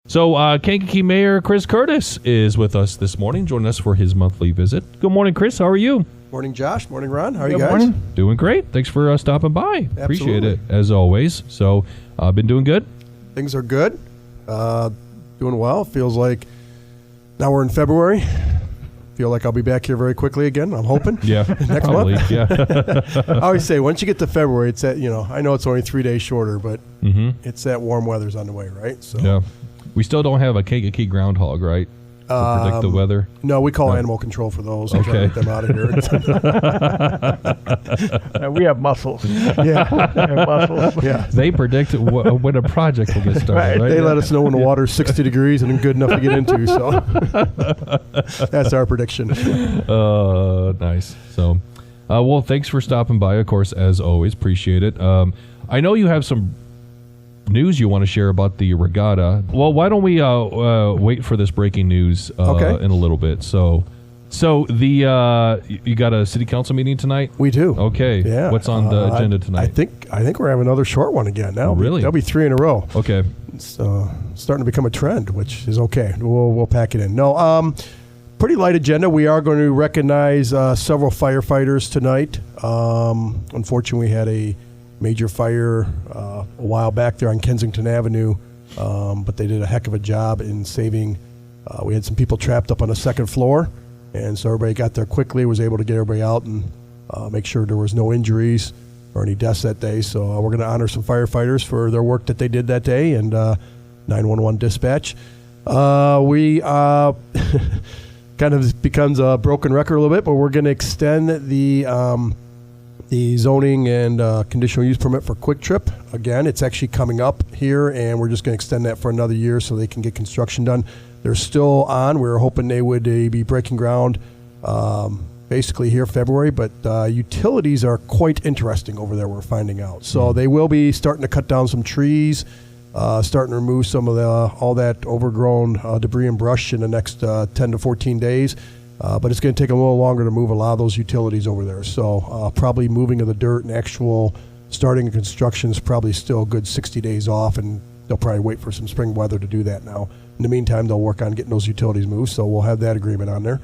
So Kankakee Mayor Chris Curtis is with us this morning, joining us for his monthly visit. Good morning, Chris. How are you? Morning, Josh. Morning, Ron. How are you Good guys? morning. Doing great. Thanks for stopping by. Absolutely. Appreciate it, as always. So, been doing good? Things are good. Doing well. Feels like now we're in February. Feel like I'll be back here very quickly again. I'm hoping. Yeah, Next probably. month. Yeah. I always say once you get to February, it's that, I know it's only 3 days shorter, but it's that warm weather's on the way, right? So Yeah. We still don't have a Kankakee groundhog, right? To predict the weather. No, we call animal control for those. Okay. Try to get them out of here. We have muscles. Yeah. We have muscles. Yeah. They predict when a project will get started, right? They let us know when the water's 60 degrees and good enough to get into, so that's our prediction. Nice. So, well, thanks for stopping by, of course, as always. Appreciate it. I know you have some news you want to share about the regatta. Well, why don't we wait for this breaking news in a little bit? So the you got a city council meeting tonight? We do. Okay. Yeah. What's on the agenda tonight? I think we're having another short one again now. Oh, really? That'll be 3 in a row. Okay. It's starting to become a trend, which is okay. We'll pack it in. No, pretty light agenda. We are going to recognize several firefighters tonight. Unfortunately, we had a major fire a while back there on Kensington Avenue, but they did a heck of a job in saving. We had some people trapped up on the second floor, and so everybody got there quickly, was able to get everybody out and make sure there was no injuries or any deaths that day. So we're going to honor some firefighters for their work that they did that day, and 911 dispatch. We kind of becomes a broken record a little bit, but we're going to extend the zoning and conditional use permit for Quick Trip. Again, it's actually coming up here, and we're just going to extend that for another year so they can get construction done. They're still on. We were hoping they would be breaking ground basically here February, but utilities are quite interesting over there, we're finding out. So they will be starting to cut down some trees, starting to remove some of all that overgrown debris and brush in the next 10 to 14 days. But it's going to take a little longer to move a lot of those utilities over there. So probably moving of the dirt and actual starting of construction is probably still a good 60 days off, and they'll probably wait for some spring weather to do that now. In the meantime, they'll work on getting those utilities moved, so we'll have that agreement on there.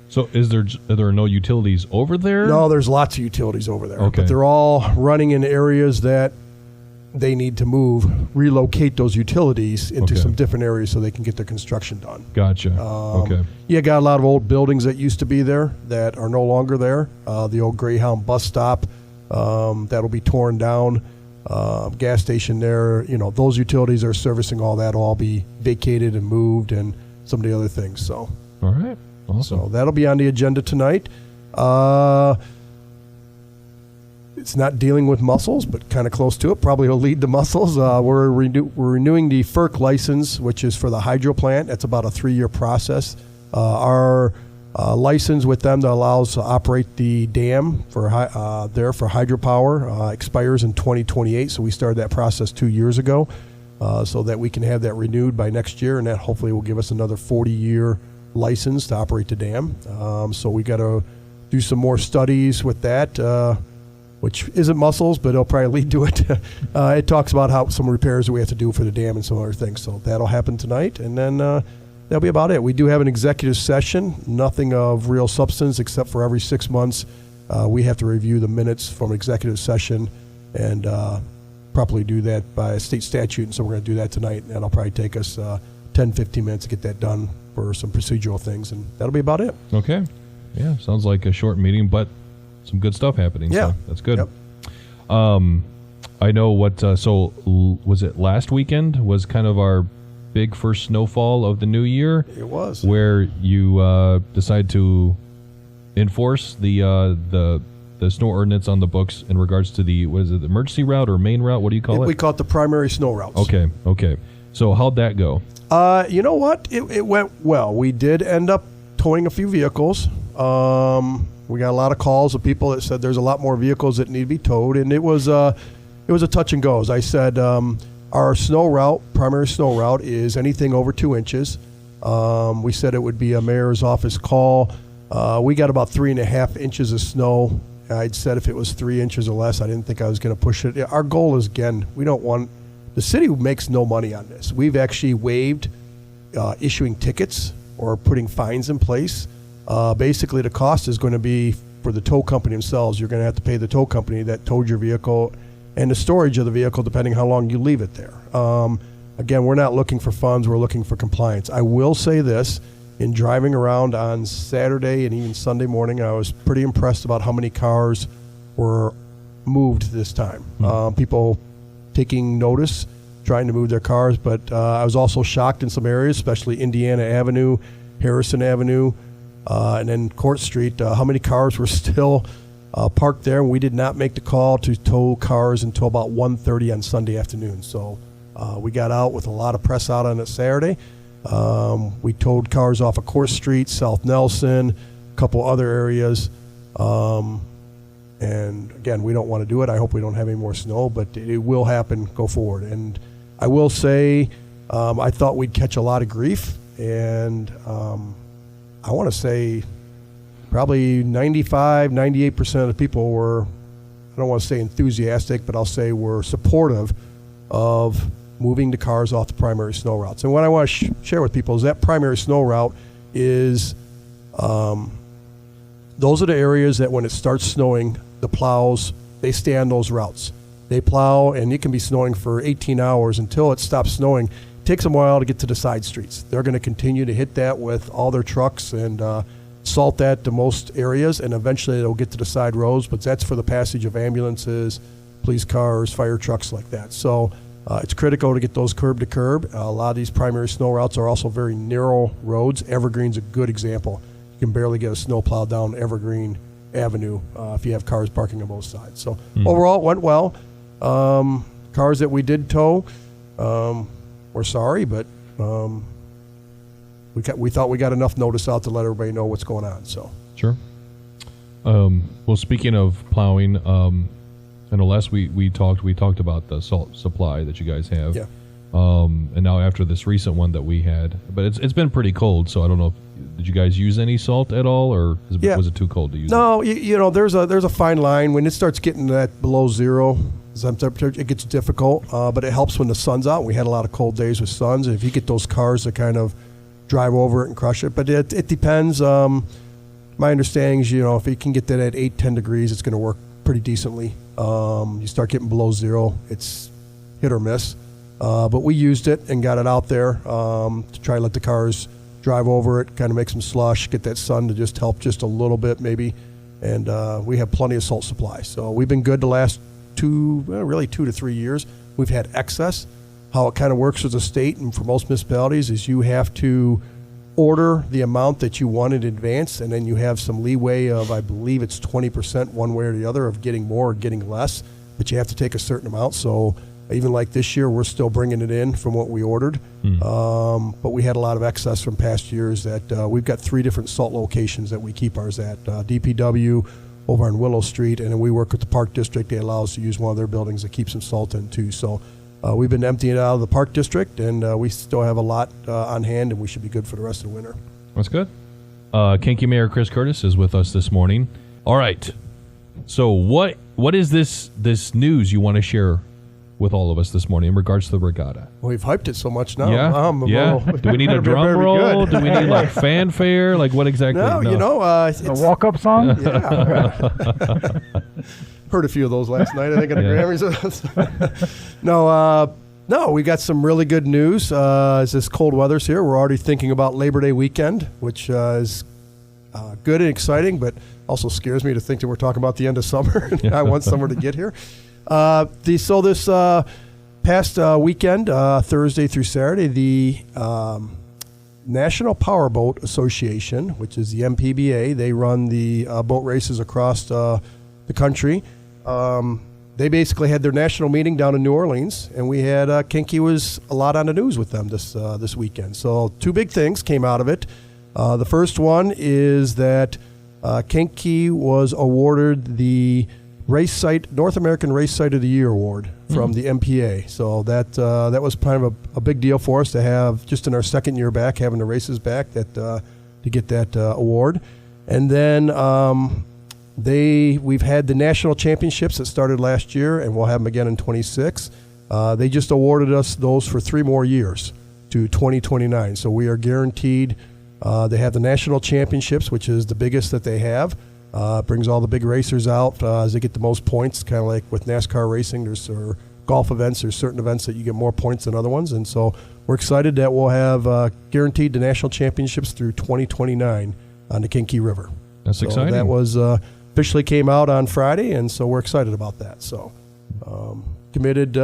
So are there no utilities over there? No, there's lots of utilities over there. Okay. But they're all running in areas that they need to relocate those utilities into some different areres so they can get their construction done. Gotcha. Okay. You got a lot of old buildings that used to be there that are no longer there. The old Greyhound bus stop, that'll be torn down. Gas station there, those utilities are servicing all that will all be vacated and moved, and some of the other things. So, all right. Awesome. So that'll be on the agenda tonight. It's not dealing with mussels, but kind of close to it. Probably will lead to mussels. We're renewing the FERC license, which is for the hydro plant. That's about a 3-year process. Our license with them that allows to operate the dam for hydropower expires in 2028. So we started that process 2 years ago, so that we can have that renewed by next year, and that hopefully will give us another 40-year license to operate the dam. So we got to do some more studies with that. Which isn't mussels, but it'll probably lead to it. It talks about how some repairs that we have to do for the dam and some other things. So that'll happen tonight, and then that'll be about it. We do have an executive session, nothing of real substance except for every 6 months we have to review the minutes from executive session and properly do that by state statute. And so we're going to do that tonight, and that'll probably take us 10, 15 minutes to get that done for some procedural things, and that'll be about it. Okay. Yeah, sounds like a short meeting, but some good stuff happening. Yeah. So that's good. Yep. I know what, so was it last weekend was kind of our big first snowfall of the new year? It was. Where you decide to enforce the snow ordinance on the books in regards to the emergency route or main route? What do you call it? We call it the primary snow routes. Okay. So how'd that go? You know what? It went well. We did end up towing a few vehicles. We got a lot of calls of people that said there's a lot more vehicles that need to be towed, and it was a touch and go. As I said, our snow route, primary snow route, is anything over 2 inches. We said it would be a mayor's office call. We got about 3.5 inches of snow. I'd said if it was 3 inches or less, I didn't think I was going to push it. Our goal is, again, we don't want the city makes no money on this. We've actually waived issuing tickets or putting fines in place. Basically, the cost is going to be for the tow company themselves. You're going to have to pay the tow company that towed your vehicle and the storage of the vehicle, depending how long you leave it there. Again, we're not looking for funds. We're looking for compliance. I will say this. In driving around on Saturday and even Sunday morning, I was pretty impressed about how many cars were moved this time. People taking notice, trying to move their cars, but I was also shocked in some areas, especially Indiana Avenue, Harrison Avenue, and then Court Street, how many cars were still parked there. We did not make the call to tow cars until about 1:30 on Sunday afternoon. So we got out with a lot of press out on it Saturday. We towed cars off of Court Street, South Nelson, a couple other areas. And again, we don't want to do it. I hope we don't have any more snow, but it will happen go forward. And I will say, I thought we'd catch a lot of grief. And I want to say probably 95, 98% of the people were, I don't want to say enthusiastic, but I'll say were supportive of moving the cars off the primary snow routes. And what I want to share with people is that primary snow route is, those are the areas that when it starts snowing, the plows, they stay on those routes. They plow, and it can be snowing for 18 hours until it stops snowing. It takes them a while to get to the side streets. They're going to continue to hit that with all their trucks and salt that to most areas, and eventually they'll get to the side roads, but that's for the passage of ambulances, police cars, fire trucks like that. So it's critical to get those curb to curb. A lot of these primary snow routes are also very narrow roads. Evergreen's a good example. You can barely get a snowplow down Evergreen Avenue if you have cars parking on both sides. So overall, it went well. Cars that we did tow, we're sorry, but we thought we got enough notice out to let everybody know what's going on. So sure. Well, speaking of plowing, I know last we talked about the salt supply that you guys have. Yeah. And now after this recent one that we had, but it's been pretty cold, so I don't know. Did you guys use any salt at all, or was it too cold to use? No, you know, there's a fine line when it starts getting that below zero temperature. It gets difficult, but it helps when the sun's out. We had a lot of cold days with suns, and if you get those cars to kind of drive over it and crush it, but it depends. My understanding is, you know, if you can get that at 8-10 degrees, it's going to work pretty decently. You start getting below zero, it's hit or miss. But we used it and got it out there to try to let the cars drive over it, kind of make some slush, get that sun to just help just a little bit maybe. And we have plenty of salt supply. So we've been good the last 2 to 3 years. We've had excess. How it kind of works with the state and for most municipalities is you have to order the amount that you want in advance, and then you have some leeway of, I believe it's 20% one way or the other of getting more or getting less, but you have to take a certain amount. So even like this year, we're still bringing it in from what we ordered. But we had a lot of excess from past years that we've got 3 different salt locations that we keep ours at. DPW over on Willow Street, and then we work with the Park District. They allow us to use one of their buildings to keep some salt in too. So we've been emptying it out of the Park District, and we still have a lot on hand, and we should be good for the rest of the winter. That's good. Kankakee Mayor Chris Curtis is with us this morning. All right. So what is this news you want to share with all of us this morning in regards to the regatta? Well, we've hyped it so much now. Yeah. Do we need a drum roll? Do we need like fanfare? Like what exactly? No, you know, it's a walk-up song. Yeah. Heard a few of those last night, I think, at the Grammys. No, we got some really good news. As this cold weather's here, we're already thinking about Labor Day weekend, which is good and exciting, but also scares me to think that we're talking about the end of summer. I want summer to get here. This past weekend, Thursday through Saturday, the National Powerboat Association, which is the MPBA, they run the boat races across the country. They basically had their national meeting down in New Orleans, and we had Kankakee was a lot on the news with them this weekend. So 2 big things came out of it. The first one is that Kankakee was awarded the North American Race Site of the Year award from the MPA. So that was kind of a big deal for us to have just in our second year back, having the races back to get that award. And then we've had the national championships that started last year, and we'll have them again in 26. They just awarded us those for 3 more years. to 2029. So we are guaranteed. They have the national championships, which is the biggest that they have. Brings all the big racers out as they get the most points, kind of like with NASCAR racing. Or golf events, there's certain events that you get more points than other ones. And so we're excited that we'll have guaranteed the national championships through 2029 on the Kankakee River. That's exciting. That was officially came out on Friday, and so we're excited about that. So committed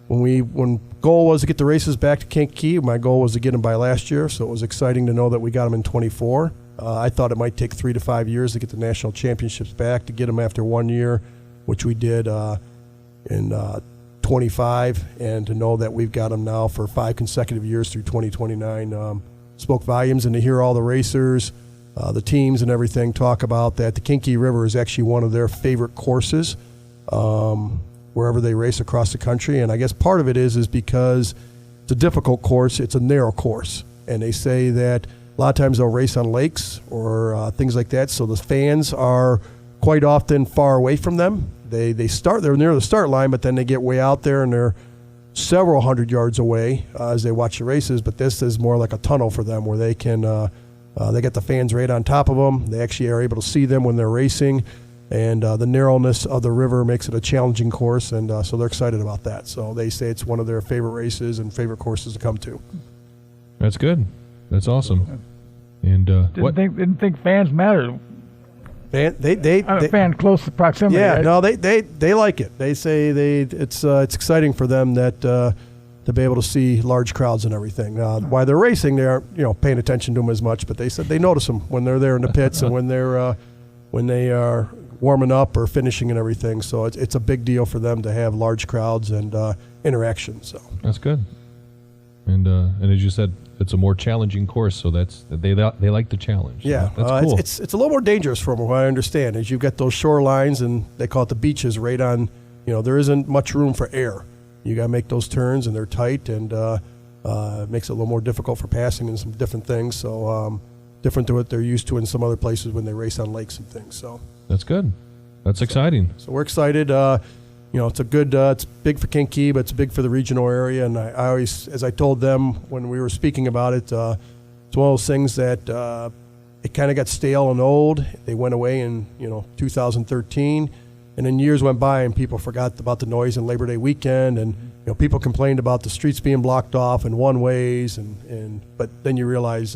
when goal was to get the races back to Kankakee. My goal was to get them by last year, so it was exciting to know that we got them in 24. I thought it might take 3 to 5 years to get the national championships back, to get them after 1 year, which we did in 25, and to know that we've got them now for 5 consecutive years through 2029 spoke volumes. And to hear all the racers, the teams and everything talk about that, the Kankakee River is actually one of their favorite courses wherever they race across the country. And I guess part of it is because it's a difficult course, it's a narrow course, and they say that a lot of times they'll race on lakes or things like that, so the fans are quite often far away from them. They're near the start line, but then they get way out there and they're several hundred yards away as they watch the races. But this is more like a tunnel for them, where they can they get the fans right on top of them. They actually are able to see them when they're racing, and the narrowness of the river makes it a challenging course, and so they're excited about that. So they say it's one of their favorite races and favorite courses to come to. That's good. That's awesome. And didn't think fans mattered. Fan close proximity. Yeah, right? no, they like it. They say it's exciting for them that to be able to see large crowds and everything. While they're racing, they aren't paying attention to them as much, but they said they notice them when they're there in the pits and when they are warming up or finishing and everything. So it's a big deal for them to have large crowds and interaction. So that's good. And as you said, it's a more challenging course, so they like the challenge. Yeah, so that's cool. It's a little more dangerous from what I understand. Is you've got those shorelines, and they call it the beaches, right on. There isn't much room for air. You got to make those turns, and they're tight, and it makes it a little more difficult for passing and some different things. So different to what they're used to in some other places when they race on lakes and things. So that's good. That's exciting. So we're excited. It's a good. It's big for Kankakee, but it's big for the regional area. And I always, as I told them when we were speaking about it, it's one of those things that it kind of got stale and old. They went away in 2013, and then years went by, and people forgot about the noise on Labor Day weekend, and people complained about the streets being blocked off and one ways, but then you realize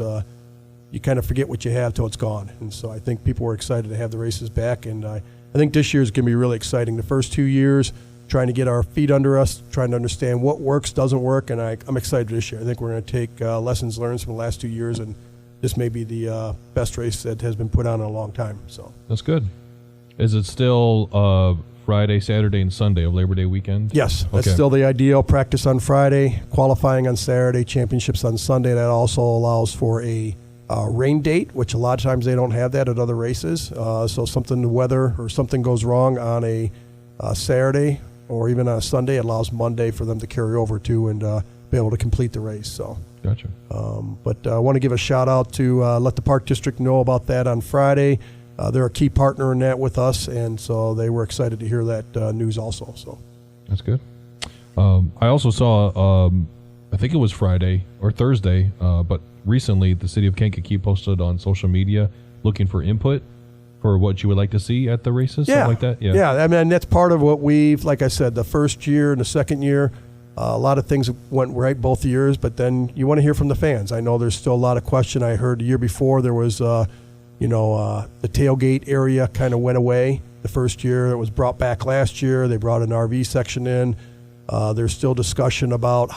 you kind of forget what you have till it's gone. And so I think people were excited to have the races back, and I think this year is going to be really exciting. The first 2 years, trying to get our feet under us, trying to understand what works, doesn't work, and I'm excited this year. I think we're going to take lessons learned from the last 2 years, and this may be the best race that has been put on in a long time. So that's good. Is it still Friday, Saturday, and Sunday of Labor Day weekend? Yes, that's still the ideal. Practice on Friday, qualifying on Saturday, championships on Sunday. That also allows for a rain date, which a lot of times they don't have that at other races. So the weather or something goes wrong on a Saturday or even on a Sunday, it allows Monday for them to carry over to and be able to complete the race. So gotcha. But I want to give a shout out to let the Park District know about that on Friday. They're a key partner in that with us, and so they were excited to hear that news also. So that's good. I also saw, I think it was Friday or Thursday, but recently the city of Kankakee posted on social media looking for input for what you would like to see at the races, something like that. Yeah. I mean, that's part of what like I said, the first year and the second year, a lot of things went right both years, but then you want to hear from the fans. I know there's still a lot of question. I heard the year before there was, the tailgate area kind of went away the first year. It was brought back last year. They brought an RV section in. There's still discussion about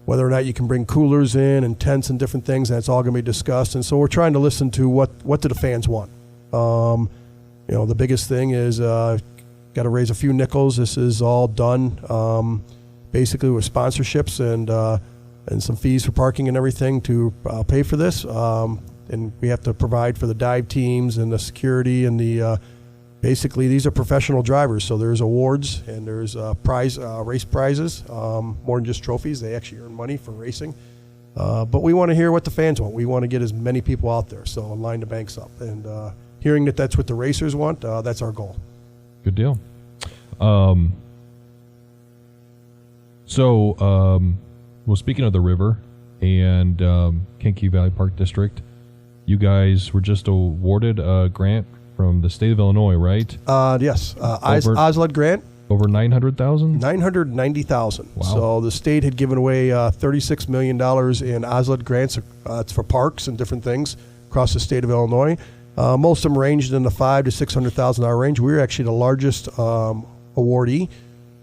whether or not you can bring coolers in and tents and different things. That's all going to be discussed. And so we're trying to listen to what do the fans want. The biggest thing is got to raise a few nickels. This is all done basically with sponsorships and some fees for parking and everything to pay for this. And we have to provide for the dive teams and the security and the basically these are professional drivers. So there's awards and there's race prizes, more than just trophies. They actually earn money for racing. But we want to hear what the fans want. We want to get as many people out there, so line the banks up. And hearing that that's what the racers want, that's our goal. Good deal. Speaking of the river, and Kankakee Valley Park District. You guys were just awarded a grant from the state of Illinois, right? Yes. OSLED grant. Over 900,000? 990,000. Wow. So the state had given away $36 million in OSLED grants. It's for parks and different things across the state of Illinois. Most of them ranged in the $500,000 to $600,000 range. We were actually the largest awardee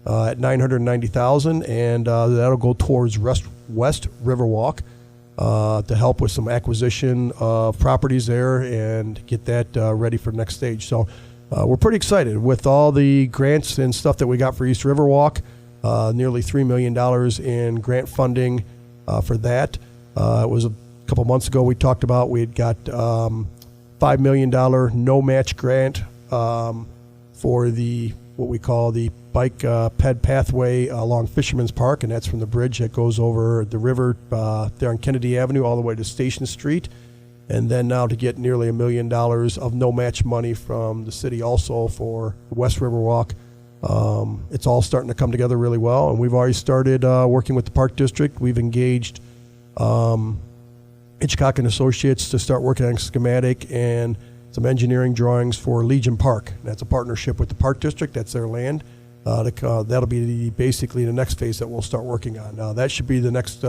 at 990,000, and that'll go towards West Riverwalk to help with some acquisition of properties there and get that ready for the next stage. So we're pretty excited with all the grants and stuff that we got for East Riverwalk. Nearly $3 million in grant funding for that. It was a couple months ago we talked about we had got $5 million no match grant for the what we call the bike ped pathway along Fisherman's Park, and that's from the bridge that goes over the river there on Kennedy Avenue all the way to Station Street. And then now to get nearly $1 million of no match money from the city also for West Riverwalk. It's all starting to come together really well, and we've already started working with the Park District. We've engaged Hitchcock and Associates to start working on schematic and some engineering drawings for Legion Park. That's a partnership with the Park District. That's their land. That'll be basically the next phase that we'll start working on. That should be the next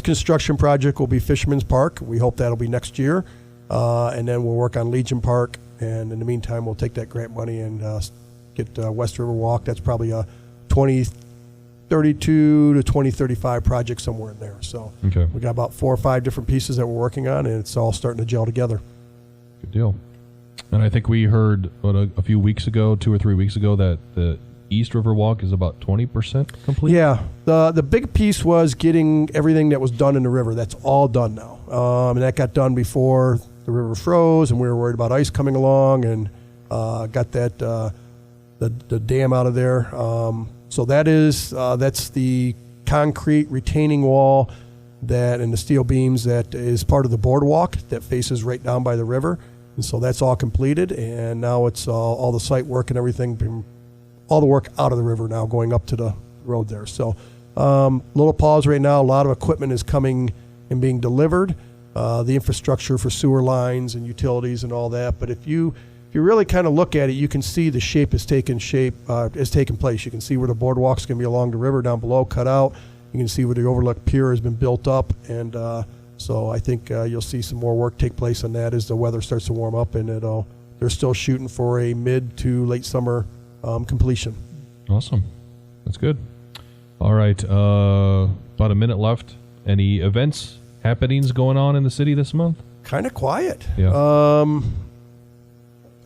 construction project will be Fisherman's Park. We hope that'll be next year. And then we'll work on Legion Park. And in the meantime, we'll take that grant money and get West River Walk. That's probably a 2032 to 2035 project somewhere in there. So Okay. we got about 4 or 5 different pieces that we're working on, and it's all starting to gel together. Good deal. And I think we heard a few weeks ago, 2 or 3 weeks ago, that the East River Walk is about 20% complete. Yeah, the big piece was getting everything that was done in the river. That's all done now, and that got done before the river froze, and we were worried about ice coming along, and got that the dam out of there. So that's the concrete retaining wall that and the steel beams that is part of the boardwalk that faces right down by the river, and so that's all completed, and now it's all the site work and everything. All the work out of the river now going up to the road there. So little pause right now. A lot of equipment is coming and being delivered. The infrastructure for sewer lines and utilities and all that. But if you really kind of look at it, you can see the shape has taken place. You can see where the boardwalk's going to be along the river down below, cut out. You can see where the overlook pier has been built up. And so I think you'll see some more work take place on that as the weather starts to warm up. And they're still shooting for a mid to late summer completion. Awesome. That's good. All right. About a minute left. Any events, happenings going on in the city this month? Kind of quiet. Yeah.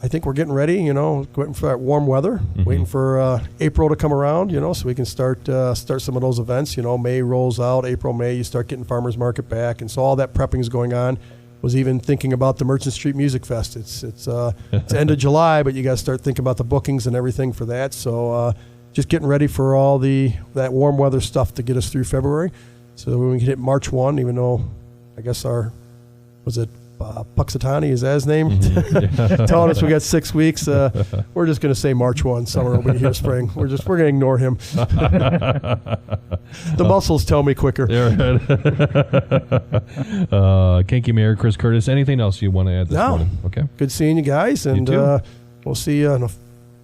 I think we're getting ready, waiting for that warm weather, waiting for April to come around, so we can start some of those events. May rolls out, April, May, you start getting Farmers Market back. And so all that prepping is going on. Was even thinking about the Merchant Street Music Fest. It's end of July, but you got to start thinking about the bookings and everything for that. So just getting ready for all that warm weather stuff to get us through February. So when we hit March 1, even though I guess Puxatani, is that his name? Telling us we got 6 weeks. We're just going to say March 1. Summer will be here spring. We're going to ignore him. The muscles tell me quicker. Kankakee Mayor Chris Curtis, anything else you want to add this morning? Okay. Good seeing you guys, and we'll see you in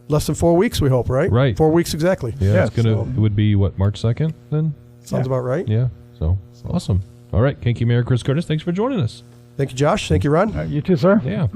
less than 4 weeks, we hope, right? Right. 4 weeks exactly. Yeah, it would be, March 2nd then? Sounds about right. Yeah, so awesome. All right, Kankakee Mayor Chris Curtis, thanks for joining us. Thank you, Josh. Thank you, Ron. You too, sir. Yeah.